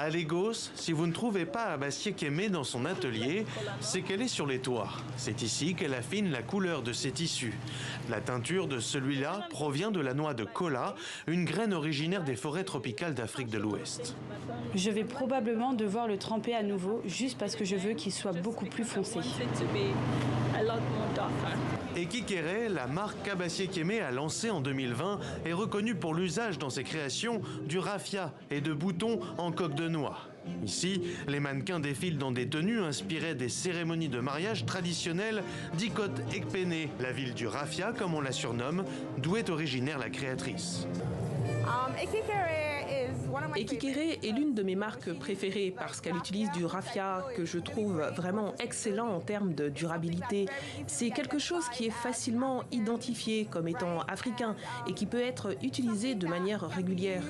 À Lagos, si vous ne trouvez pas Abassié Kémé dans son atelier, c'est qu'elle est sur les toits. C'est ici qu'elle affine la couleur de ses tissus. La teinture de celui-là provient de la noix de kola, une graine originaire des forêts tropicales d'Afrique de l'Ouest. Je vais probablement devoir le tremper à nouveau, juste parce que je veux qu'il soit beaucoup plus foncé. Ekikere, la marque qu'Abassié Kémé a lancée en 2020, est reconnue pour l'usage dans ses créations du raffia et de boutons en coque de noix. Ici, les mannequins défilent dans des tenues inspirées des cérémonies de mariage traditionnelles d'Ikot Ekpene, la ville du raffia comme on la surnomme, d'où est originaire la créatrice. Ekikere est l'une de mes marques préférées parce qu'elle utilise du raffia que je trouve vraiment excellent en termes de durabilité. C'est quelque chose qui est facilement identifié comme étant africain et qui peut être utilisé de manière régulière.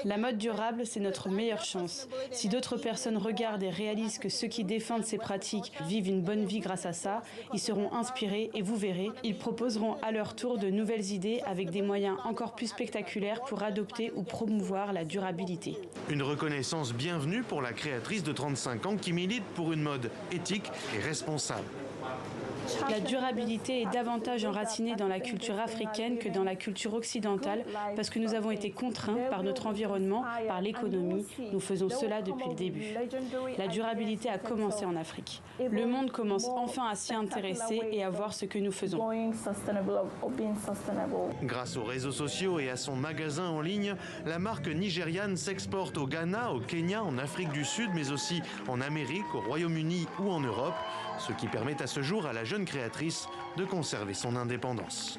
La mode durable, c'est notre meilleure chance. Si d'autres personnes regardent et réalisent que ceux qui défendent ces pratiques vivent une bonne vie grâce à ça, ils seront inspirés et vous verrez, ils proposeront à leur tour de nouvelles idées avec des moyens encore plus spectaculaires pour adopter ou promouvoir la durabilité. Une reconnaissance bienvenue pour la créatrice de 35 ans qui milite pour une mode éthique et responsable. La durabilité est davantage enracinée dans la culture africaine que dans la culture occidentale parce que nous avons été contraints par notre environnement, par l'économie. Nous faisons cela depuis le début. La durabilité a commencé en Afrique. Le monde commence enfin à s'y intéresser et à voir ce que nous faisons. Grâce aux réseaux sociaux et à son magasin en ligne, la marque nigériane s'exporte au Ghana, au Kenya, en Afrique du Sud, mais aussi en Amérique, au Royaume-Uni ou en Europe, ce qui permet à ce jour à la jeune créatrice de conserver son indépendance.